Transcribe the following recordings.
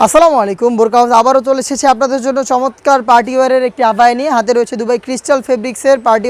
আসসালামু আলাইকুম। বোরকা হাউস আবারও চলে এসেছে আপনাদের জন্য চমৎকার পার্টি ওয়্যারের একটি আবায়া নিয়ে। হাতে রয়েছে দুবাই ক্রিস্টাল ফেব্রিক্সের পার্টি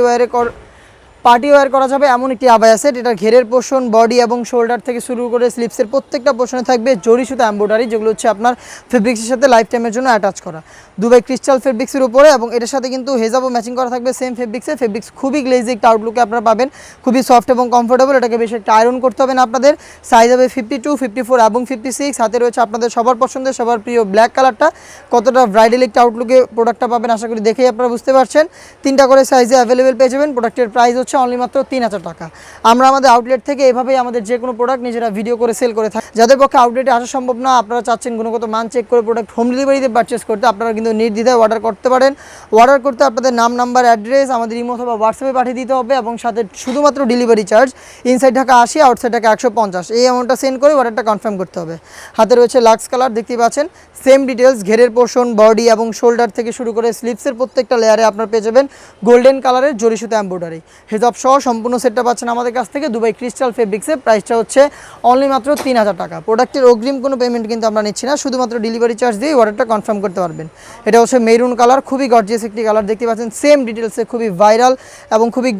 ওয়্যার করা যাবে এমন একটি আবায়া সেট। এটা ঘেরের পোর্শন, বডি এবং শোল্ডার থেকে শুরু করে স্লিপসের প্রত্যেকটা পোর্শনে থাকবে জরি সুতা এমব্রয়ডারি, যেগুলো হচ্ছে আপনার ফেব্রিক্সের সাথে লাইফ টাইমের জন্য অ্যাটাচ করা দুবাই ক্রিস্টাল ফেব্রিক্সের উপরে। এবং এটার সাথে কিন্তু হেজাবও ম্যাচিং করা থাকবে সেম ফেব্রিক্সে। ফেব্রিক্স খুবই গ্লেজি একটা আউটলুকে আপনারা পাবেন, খুবই সফট এবং কমফোর্টেবল। এটাকে বেশি একটা আয়রন করতে হবে না আপনাদের। সাইজ হবে 52, 54 এবং 56। হাতে রয়েছে আপনাদের সবার পছন্দের, সবার প্রিয় ব্ল্যাক কালারটা। কতটা ব্রাইডাল একটা আউটলুকে প্রোডাক্টটা পাবেন আশা করি দেখেই আপনারা বুঝতে পারছেন। 3টা করে সাইজে অ্যাভেলেবেল পেয়ে যাবেন। প্রোডাক্টের প্রাইস হচ্ছে অনলি মাত্র 3000 টাকা। আমরা আমাদের আউটলেট থেকে এভাবেই আমাদের যে কোনো প্রোডাক্ট নিজেরা ভিডিও করে সেল করে থাকি। যাদের পক্ষে আউটলেটে আসা সম্ভব না, আপনারা চাচ্ছেন গুণগত মান চেক করে প্রোডাক্ট হোম ডেলিভারিতে পারচেস করতে, আপনারা কিন্তু নির্দ্বিধায় অর্ডার করতে পারেন। অর্ডার করতে আপনাদের নাম, নাম্বার, অ্যাড্রেস আমাদের ইমো অথবা হোয়াটসঅ্যাপে পাঠিয়ে দিতে হবে এবং সাথে শুধুমাত্র delivery charge inside Dhaka 80, outside Dhaka 150, এই অ্যামাউন্টটা সেন্ড করে অর্ডারটা কনফার্ম করতে হবে। হাতে রয়েছে লাক্স কালার, দেখতেই পাচ্ছেন সেম ডিটেলস। ঘেরের পোর্শন, বডি এবং শোল্ডার থেকে শুরু করে স্লিপসের প্রত্যেকটা লেয়ারে আপনার পেয়ে যাবেন গোল্ডেন কালারের জরি সুতা এমব্রয়ডারি। হেজাব সহ সম্পূর্ণ সেটটা পাচ্ছেন আমাদের কাছ থেকে দুবাই ক্রিস্টাল ফেব্রিক্সের। প্রাইসটা হচ্ছে অনলি মাত্র 3000 টাকা। প্রোডাক্টের অগ্রিম কোনো পেমেন্ট কিন্তু আমরা নিচ্ছি না, শুধুমাত্র ডেলিভারি চার্জ দিয়ে অর্ডারটা কনফার্ম করতে পারবেন। এটা হচ্ছে মেরুন কালার, খুবই গর্জিয়াস একটি কালার, দেখতে পাচ্ছেন সেম ডিটেলসে খুবই ভাইরাল এবং খুবই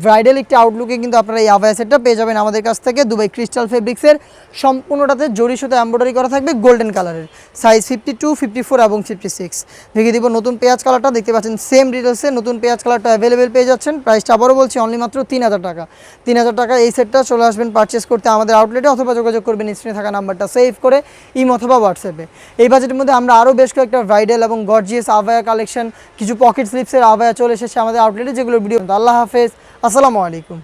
ব্রাইডাল একটি আউটলুকে কিন্তু আপনারা এই আবায়া সেটটা পেয়ে যাবেন আমাদের কাছ থেকে দুবাই ক্রিস্টাল ফেব্রিক্সের। সম্পূর্ণটাতে জরি সুতা এমব্রয়ডারি করা থাকবে গোল্ডেন কালারের। সাইজ 52, 54 এবং 56। দেখে দিব নতুন পেঁয়াজ কালারটা, দেখতে পাচ্ছেন সেম ডিটেলসে নতুন পেঁয়াজ কালারটা অ্যাভেলেবেল পেয়ে যাচ্ছেন। প্রাইসটা আবারও বলছি অনলি মাত্র 3000 টাকা। 3000 টাকা এই সেটটা চলে আসবেন পারচেস করতে আমাদের আউটলেটে, অথবা যোগাযোগ করবেন স্ক্রিনে থাকা নাম্বারটা সেভ করে ইমো অথবা হোয়াটসঅ্যাপে। এই বাজেটের মধ্যে আমরা আরও বেশ কয়েকটা ব্রাইডাল এবং গর্জিয়াস আবায়া কালেকশন, কিছু পকেট স্লিপসের আবায়া চলে এসেছে আমাদের আউটলেটে, যেগুলো ভিডিও। আল্লাহ হাফেজ, আসসালামু আলাইকুম।